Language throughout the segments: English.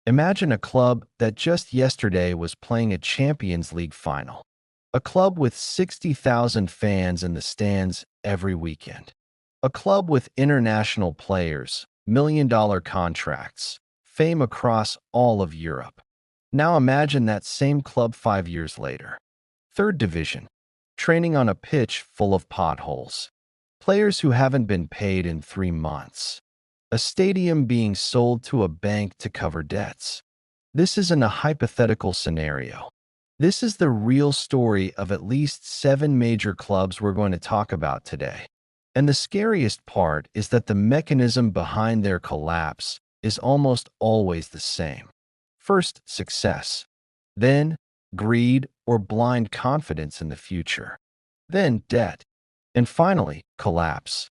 Imagine a club that just yesterday was playing a Champions League final. A club with 60,000 fans in the stands every weekend. A club with international players, million-dollar contracts, fame across all of Europe. Now imagine that same club 5 years later. Third division, training on a pitch full of potholes. Players who haven't been paid in 3 months. A stadium being sold to a bank to cover debts. This isn't a hypothetical scenario. This is the real story of at least 7 major clubs we're going to talk about today. And the scariest part is that the mechanism behind their collapse is almost always the same. First, success. Then, greed or blind confidence in the future. Then, debt. And finally, collapse.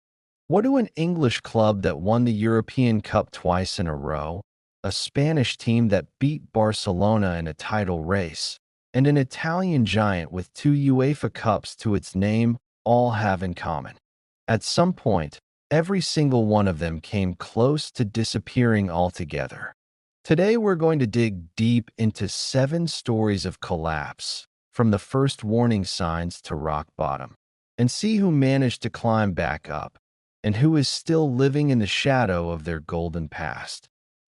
What do an English club that won the European Cup twice in a row, a Spanish team that beat Barcelona in a title race, and an Italian giant with 2 UEFA Cups to its name all have in common? At some point, every single one of them came close to disappearing altogether. Today we're going to dig deep into 7 stories of collapse, from the first warning signs to rock bottom, and see who managed to climb back up, and who is still living in the shadow of their golden past.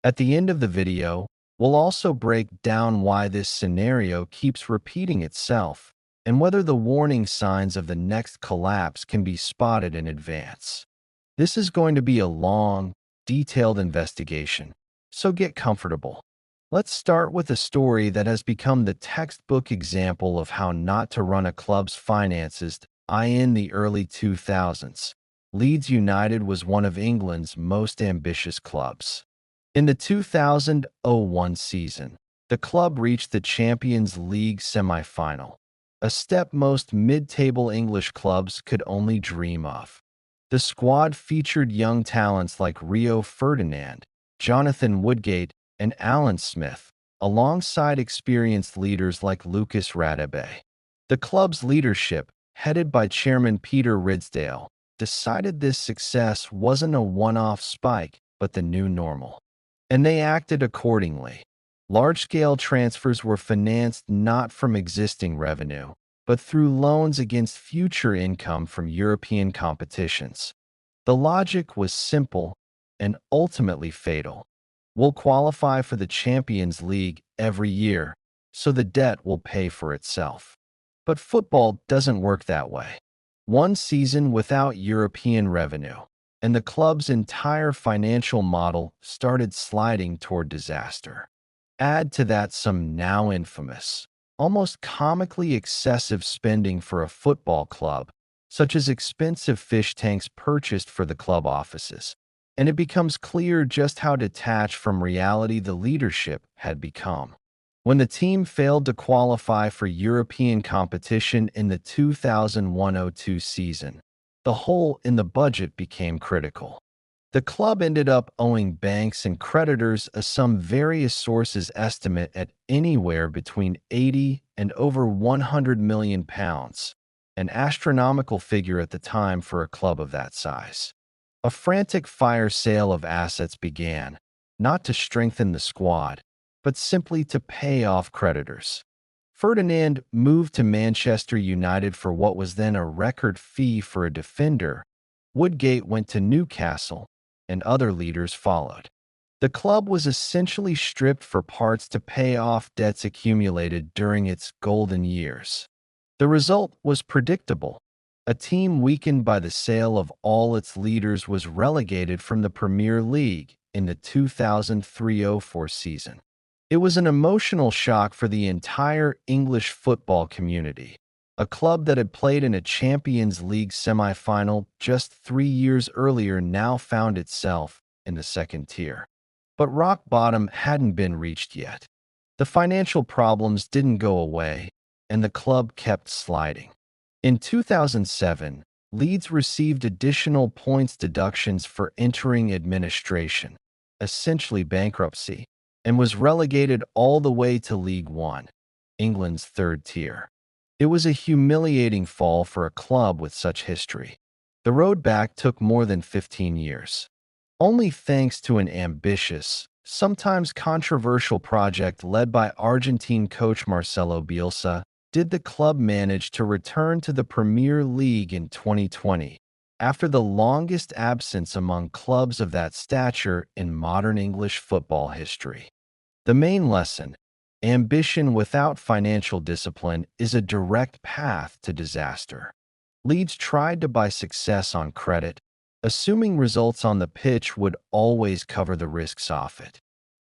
At the end of the video, we'll also break down why this scenario keeps repeating itself, and whether the warning signs of the next collapse can be spotted in advance. This is going to be a long, detailed investigation, so get comfortable. Let's start with a story that has become the textbook example of how not to run a club's finances in the early 2000s. Leeds United was one of England's most ambitious clubs. In the 2001 season, the club reached the Champions League semi-final, a step most mid-table English clubs could only dream of. The squad featured young talents like Rio Ferdinand, Jonathan Woodgate, and Alan Smith, alongside experienced leaders like Lucas Radebe. The club's leadership, headed by chairman Peter Ridsdale, decided this success wasn't a one-off spike, but the new normal. And they acted accordingly. Large-scale transfers were financed not from existing revenue, but through loans against future income from European competitions. The logic was simple and ultimately fatal. We'll qualify for the Champions League every year, so the debt will pay for itself. But football doesn't work that way. One season without European revenue, and the club's entire financial model started sliding toward disaster. Add to that some now infamous, almost comically excessive spending for a football club, such as expensive fish tanks purchased for the club offices, and it becomes clear just how detached from reality the leadership had become. When the team failed to qualify for European competition in the 2001-02 season, the hole in the budget became critical. The club ended up owing banks and creditors a sum various sources estimate at anywhere between 80 and over 100 million pounds, an astronomical figure at the time for a club of that size. A frantic fire sale of assets began, not to strengthen the squad, but simply to pay off creditors. Ferdinand moved to Manchester United for what was then a record fee for a defender. Woodgate went to Newcastle, and other leaders followed. The club was essentially stripped for parts to pay off debts accumulated during its golden years. The result was predictable. A team weakened by the sale of all its leaders was relegated from the Premier League in the 2003-04 season. It was an emotional shock for the entire English football community. A club that had played in a Champions League semi-final just 3 years earlier now found itself in the second tier. But rock bottom hadn't been reached yet. The financial problems didn't go away, and the club kept sliding. In 2007, Leeds received additional points deductions for entering administration, essentially bankruptcy, and was relegated all the way to League One, England's third tier. It was a humiliating fall for a club with such history. The road back took more than 15 years. Only thanks to an ambitious, sometimes controversial project led by Argentine coach Marcelo Bielsa, did the club manage to return to the Premier League in 2020, after the longest absence among clubs of that stature in modern English football history. The main lesson: ambition without financial discipline is a direct path to disaster. Leeds tried to buy success on credit, assuming results on the pitch would always cover the risks off it.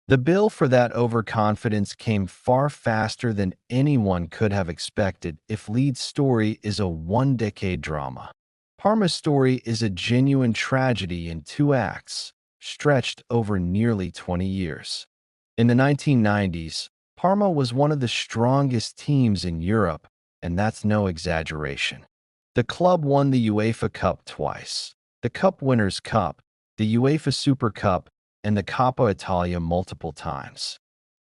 The bill for that overconfidence came far faster than anyone could have expected if Leeds' story is a one-decade drama. Parma's story is a genuine tragedy in two acts, stretched over nearly 20 years. In the 1990s, Parma was one of the strongest teams in Europe, and that's no exaggeration. The club won the UEFA Cup twice, the Cup Winners' Cup, the UEFA Super Cup, and the Coppa Italia multiple times.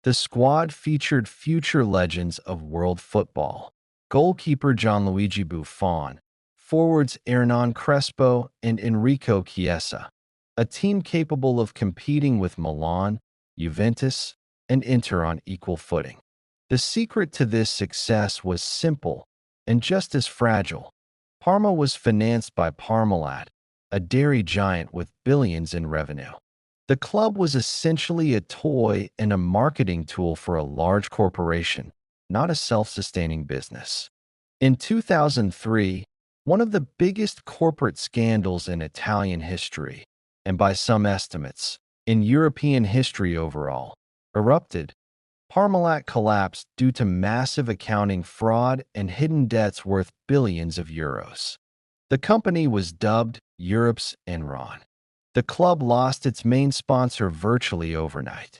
The squad featured future legends of world football: goalkeeper Gianluigi Buffon, forwards Hernan Crespo and Enrico Chiesa, a team capable of competing with Milan, Juventus, and Inter on equal footing. The secret to this success was simple and just as fragile. Parma was financed by Parmalat, a dairy giant with billions in revenue. The club was essentially a toy and a marketing tool for a large corporation, not a self-sustaining business. In 2003, one of the biggest corporate scandals in Italian history, and by some estimates, in European history overall, erupted. Parmalat collapsed due to massive accounting fraud and hidden debts worth billions of euros. The company was dubbed Europe's Enron. The club lost its main sponsor virtually overnight.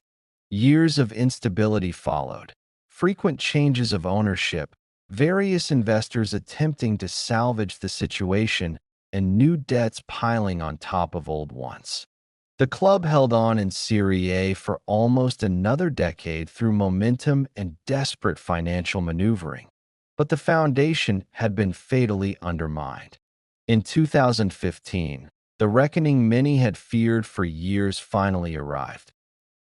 Years of instability followed, frequent changes of ownership, various investors attempting to salvage the situation, and new debts piling on top of old ones. The club held on in Serie A for almost another decade through momentum and desperate financial maneuvering, but the foundation had been fatally undermined. In 2015, the reckoning many had feared for years finally arrived.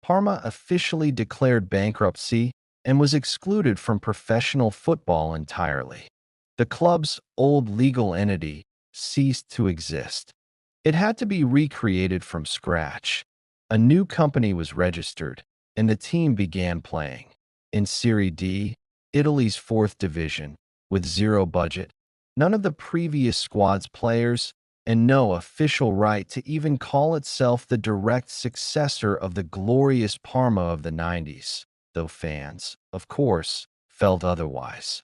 Parma officially declared bankruptcy and was excluded from professional football entirely. The club's old legal entity ceased to exist. It had to be recreated from scratch. A new company was registered, and the team began playing. In Serie D, Italy's fourth division, with zero budget, none of the previous squad's players, and no official right to even call itself the direct successor of the glorious Parma of the 90s, though fans, of course, felt otherwise.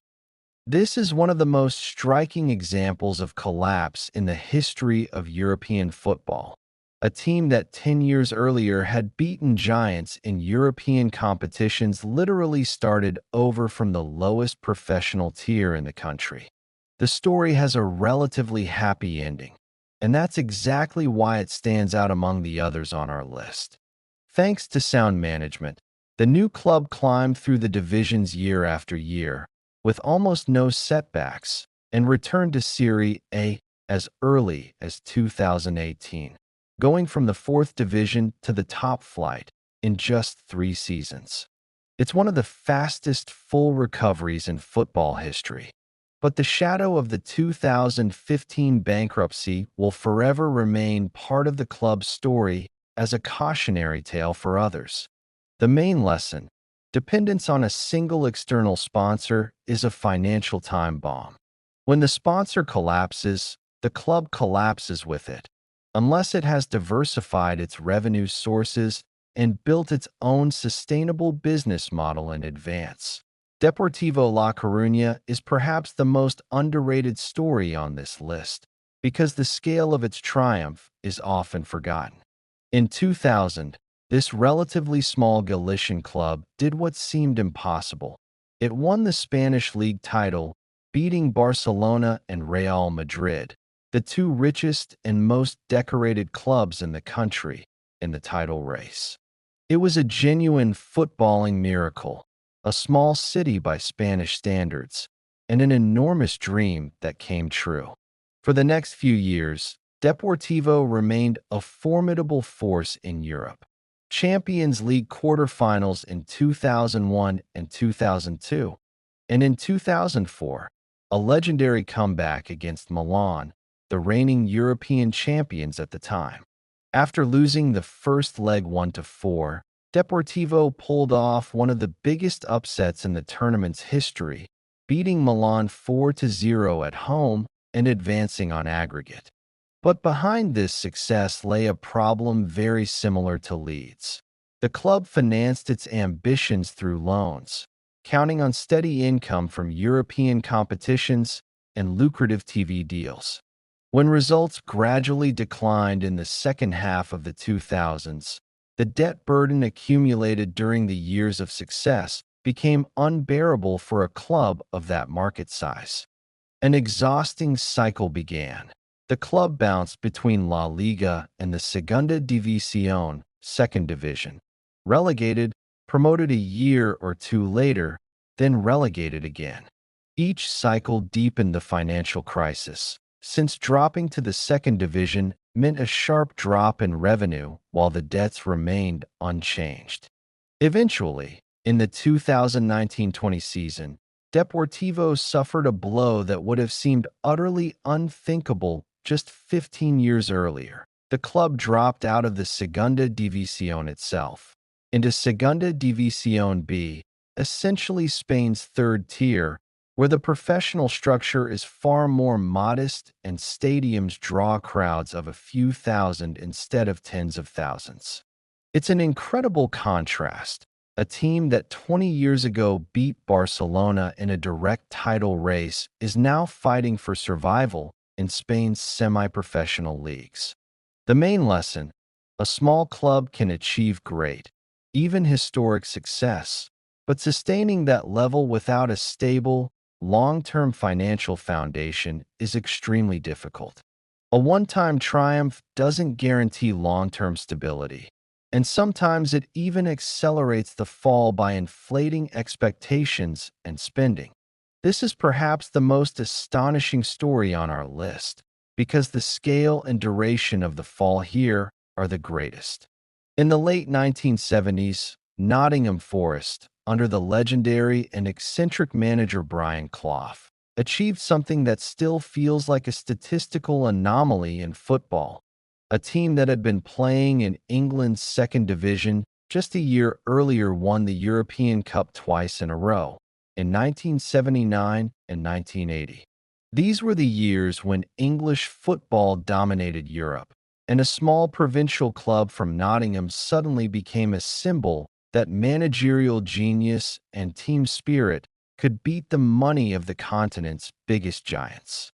This is one of the most striking examples of collapse in the history of European football. A team that 10 years earlier had beaten giants in European competitions literally started over from the lowest professional tier in the country. The story has a relatively happy ending, and that's exactly why it stands out among the others on our list. Thanks to sound management, the new club climbed through the divisions year after year, with almost no setbacks, and returned to Serie A as early as 2018, going from the fourth division to the top flight in just 3 seasons. It's one of the fastest full recoveries in football history. But the shadow of the 2015 bankruptcy will forever remain part of the club's story as a cautionary tale for others. The main lesson: dependence on a single external sponsor is a financial time bomb. When the sponsor collapses, the club collapses with it, unless it has diversified its revenue sources and built its own sustainable business model in advance. Deportivo La Coruña is perhaps the most underrated story on this list, because the scale of its triumph is often forgotten. In 2000, this relatively small Galician club did what seemed impossible. It won the Spanish league title, beating Barcelona and Real Madrid, the two richest and most decorated clubs in the country, in the title race. It was a genuine footballing miracle, a small city by Spanish standards, and an enormous dream that came true. For the next few years, Deportivo remained a formidable force in Europe. Champions League quarterfinals in 2001 and 2002, and in 2004, a legendary comeback against Milan, the reigning European champions at the time. After losing the first leg 1-4, Deportivo pulled off one of the biggest upsets in the tournament's history, beating Milan 4-0 at home and advancing on aggregate. But behind this success lay a problem very similar to Leeds. The club financed its ambitions through loans, counting on steady income from European competitions and lucrative TV deals. When results gradually declined in the second half of the 2000s, the debt burden accumulated during the years of success became unbearable for a club of that market size. An exhausting cycle began. The club bounced between La Liga and the Segunda División, second division, relegated, promoted a year or two later, then relegated again. Each cycle deepened the financial crisis, since dropping to the second division meant a sharp drop in revenue while the debts remained unchanged. Eventually, in the 2019-20 season, Deportivo suffered a blow that would have seemed utterly unthinkable just 15 years earlier. The club dropped out of the Segunda División itself into Segunda División B, essentially Spain's third tier, where the professional structure is far more modest and stadiums draw crowds of a few thousand instead of tens of thousands. It's an incredible contrast. A team that 20 years ago beat Barcelona in a direct title race is now fighting for survival in Spain's semi-professional leagues. The main lesson: a small club can achieve great, even historic success, but sustaining that level without a stable, long-term financial foundation is extremely difficult. A one-time triumph doesn't guarantee long-term stability, and sometimes it even accelerates the fall by inflating expectations and spending. This is perhaps the most astonishing story on our list, because the scale and duration of the fall here are the greatest. In the late 1970s, Nottingham Forest, under the legendary and eccentric manager Brian Clough, achieved something that still feels like a statistical anomaly in football. A team that had been playing in England's second division just a year earlier won the European Cup twice in a row, in 1979 and 1980. These were the years when English football dominated Europe, and a small provincial club from Nottingham suddenly became a symbol that managerial genius and team spirit could beat the money of the continent's biggest giants.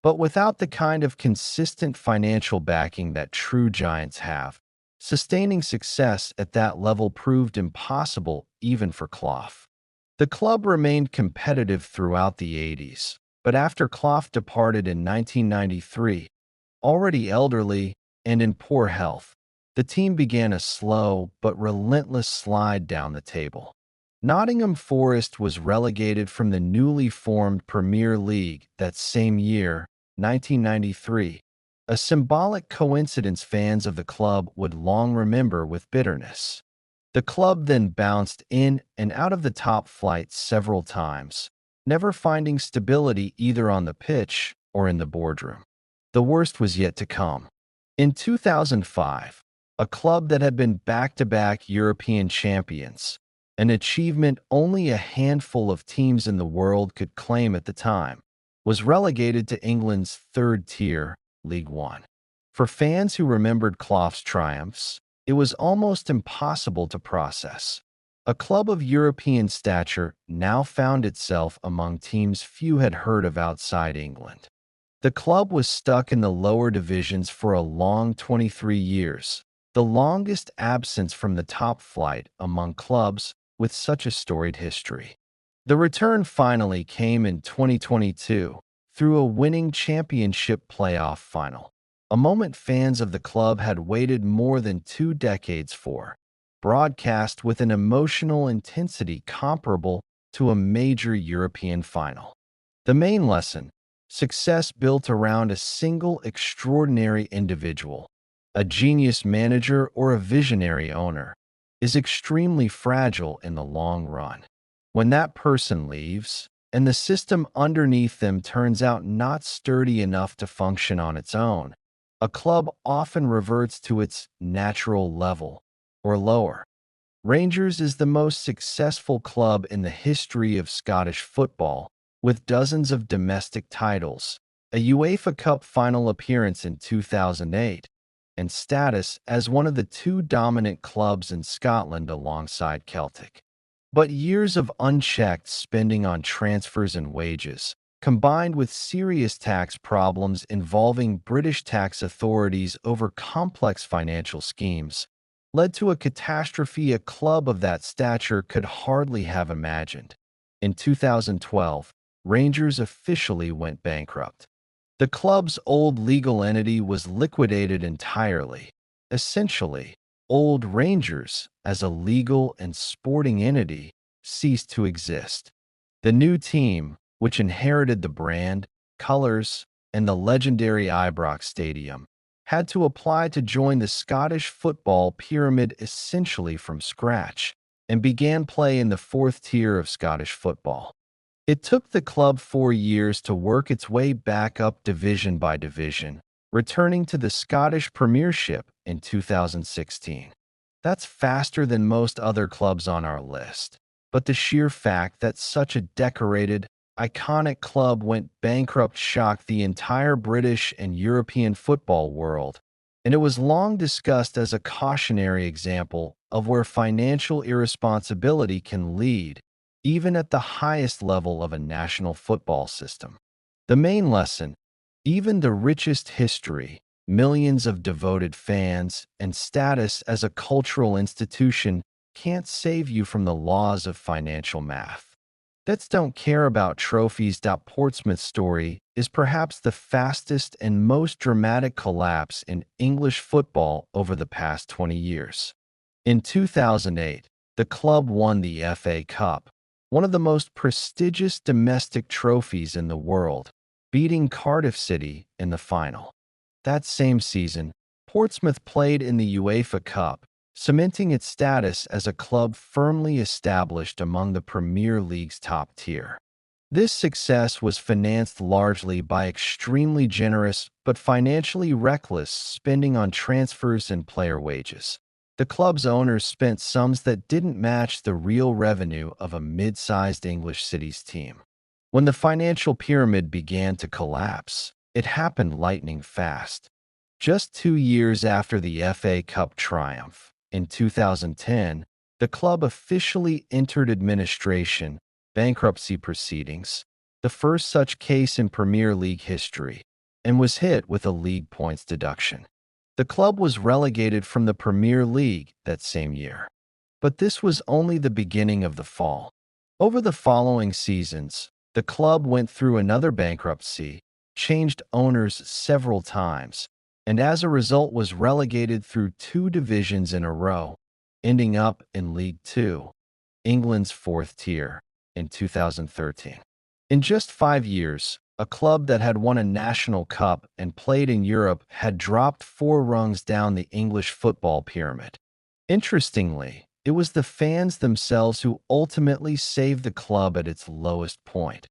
But without the kind of consistent financial backing that true giants have, sustaining success at that level proved impossible even for Clough. The club remained competitive throughout the 80s, but after Clough departed in 1993, already elderly and in poor health, the team began a slow but relentless slide down the table. Nottingham Forest was relegated from the newly formed Premier League that same year, 1993, a symbolic coincidence fans of the club would long remember with bitterness. The club then bounced in and out of the top flight several times, never finding stability either on the pitch or in the boardroom. The worst was yet to come. In 2005, a club that had been back-to-back European champions, an achievement only a handful of teams in the world could claim at the time, was relegated to England's third tier, League One. For fans who remembered Clough's triumphs, it was almost impossible to process. A club of European stature now found itself among teams few had heard of outside England. The club was stuck in the lower divisions for a long 23 years, the longest absence from the top flight among clubs with such a storied history. The return finally came in 2022 through a winning championship playoff final, a moment fans of the club had waited more than 2 decades for, broadcast with an emotional intensity comparable to a major European final. The main lesson: success built around a single extraordinary individual, a genius manager or a visionary owner, is extremely fragile in the long run. When that person leaves, and the system underneath them turns out not sturdy enough to function on its own, a club often reverts to its natural level, or lower. Rangers is the most successful club in the history of Scottish football, with dozens of domestic titles, a UEFA Cup final appearance in 2008, and status as one of the two dominant clubs in Scotland alongside Celtic. But years of unchecked spending on transfers and wages, combined with serious tax problems involving British tax authorities over complex financial schemes, led to a catastrophe a club of that stature could hardly have imagined. In 2012, Rangers officially went bankrupt. The club's old legal entity was liquidated entirely. Essentially, Old Rangers, as a legal and sporting entity, ceased to exist. The new team, which inherited the brand, colors, and the legendary Ibrox Stadium, had to apply to join the Scottish football pyramid essentially from scratch, and began play in the fourth tier of Scottish football. It took the club 4 years to work its way back up division by division, returning to the Scottish Premiership in 2016. That's faster than most other clubs on our list. But the sheer fact that such a decorated, iconic club went bankrupt shocked the entire British and European football world, and it was long discussed as a cautionary example of where financial irresponsibility can lead, even at the highest level of a national football system. The main lesson: even the richest history, millions of devoted fans, and status as a cultural institution can't save you from the laws of financial math. Let's don't care about trophies. Portsmouth's story is perhaps the fastest and most dramatic collapse in English football over the past 20 years. In 2008, the club won the FA Cup, one of the most prestigious domestic trophies in the world, beating Cardiff City in the final. That same season, Portsmouth played in the UEFA Cup, cementing its status as a club firmly established among the Premier League's top tier. This success was financed largely by extremely generous but financially reckless spending on transfers and player wages. The club's owners spent sums that didn't match the real revenue of a mid-sized English city's team. When the financial pyramid began to collapse, it happened lightning fast. Just 2 years after the FA Cup triumph, in 2010, the club officially entered administration, bankruptcy proceedings, the first such case in Premier League history, and was hit with a league points deduction. The club was relegated from the Premier League that same year. But this was only the beginning of the fall. Over the following seasons, the club went through another bankruptcy, changed owners several times, and as a result was relegated through 2 divisions in a row, ending up in League Two, England's fourth tier, in 2013. In just 5 years, a club that had won a national cup and played in Europe had dropped 4 rungs down the English football pyramid. Interestingly, it was the fans themselves who ultimately saved the club at its lowest point.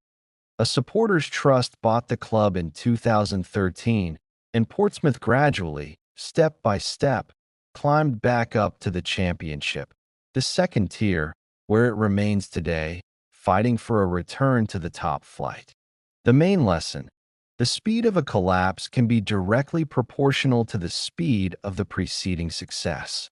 A supporters' trust bought the club in 2013, and Portsmouth gradually, step by step, climbed back up to the Championship, the second tier, where it remains today, fighting for a return to the top flight. The main lesson: the speed of a collapse can be directly proportional to the speed of the preceding success.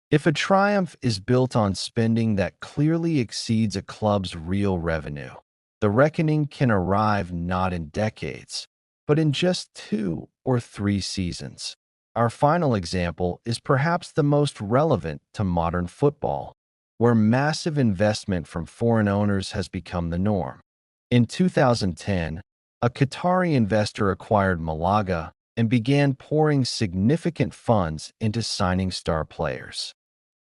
If a triumph is built on spending that clearly exceeds a club's real revenue, the reckoning can arrive not in decades, but in just 2 or 3 seasons. Our final example is perhaps the most relevant to modern football, where massive investment from foreign owners has become the norm. In 2010, a Qatari investor acquired Málaga and began pouring significant funds into signing star players.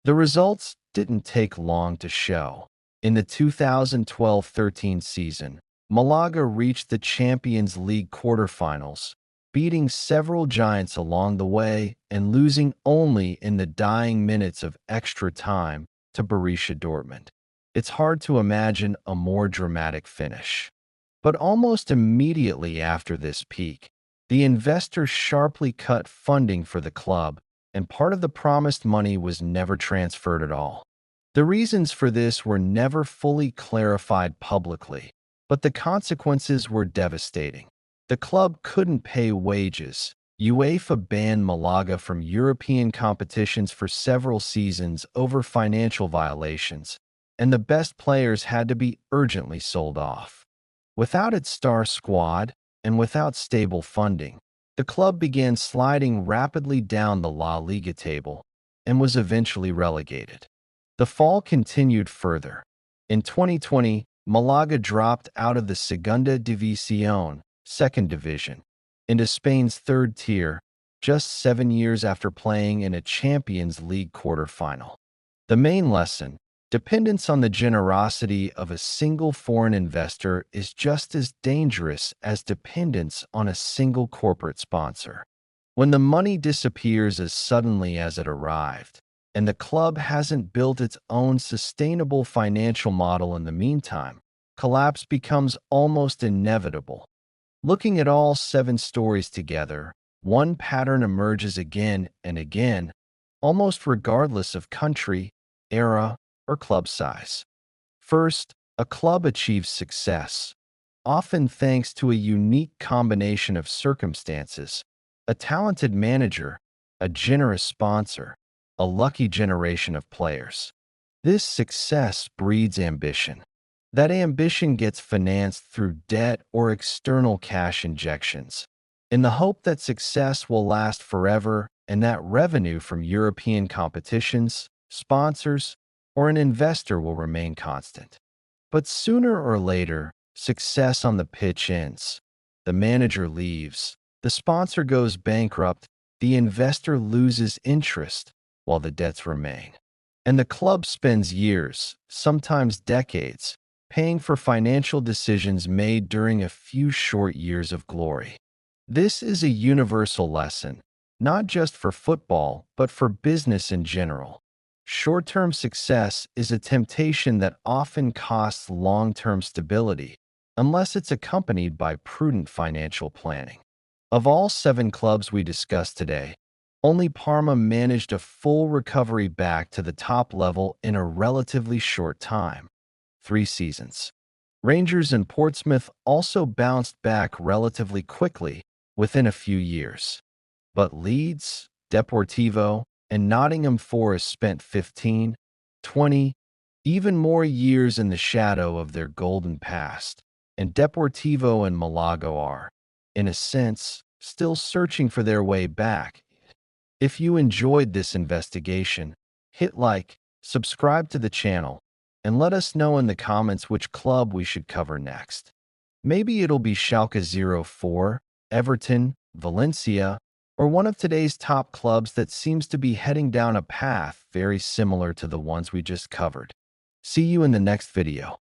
The results didn't take long to show. In the 2012-13 season, Málaga reached the Champions League quarterfinals, beating several giants along the way and losing only in the dying minutes of extra time to Borussia Dortmund. It's hard to imagine a more dramatic finish. But almost immediately after this peak, the investors sharply cut funding for the club, and part of the promised money was never transferred at all. The reasons for this were never fully clarified publicly, but the consequences were devastating. The club couldn't pay wages. UEFA banned Málaga from European competitions for several seasons over financial violations, and the best players had to be urgently sold off. Without its star squad and without stable funding, the club began sliding rapidly down the La Liga table and was eventually relegated. The fall continued further. In 2020, Málaga dropped out of the Segunda División, second division, into Spain's third tier, just 7 years after playing in a Champions League quarterfinal. The main lesson: dependence on the generosity of a single foreign investor is just as dangerous as dependence on a single corporate sponsor. When the money disappears as suddenly as it arrived, and the club hasn't built its own sustainable financial model in the meantime, collapse becomes almost inevitable. Looking at all 7 stories together, one pattern emerges again and again, almost regardless of country, era, or club size. First, a club achieves success, often thanks to a unique combination of circumstances: a talented manager, a generous sponsor, a lucky generation of players. This success breeds ambition. That ambition gets financed through debt or external cash injections, in the hope that success will last forever and that revenue from European competitions, sponsors, or an investor will remain constant. But sooner or later, success on the pitch ends. The manager leaves, the sponsor goes bankrupt, the investor loses interest, while the debts remain. And the club spends years, sometimes decades, paying for financial decisions made during a few short years of glory. This is a universal lesson, not just for football, but for business in general. Short-term success is a temptation that often costs long-term stability, unless it's accompanied by prudent financial planning. Of all 7 clubs we discussed today, only Parma managed a full recovery back to the top level in a relatively short time: 3 seasons. Rangers and Portsmouth also bounced back relatively quickly within a few years. But Leeds, Deportivo, and Nottingham Forest spent 15, 20, even more years in the shadow of their golden past, and Deportivo and Málaga are, in a sense, still searching for their way back. If you enjoyed this investigation, hit like, subscribe to the channel, and let us know in the comments which club we should cover next. Maybe it'll be Schalke 04, Everton, Valencia, or one of today's top clubs that seems to be heading down a path very similar to the ones we just covered. See you in the next video.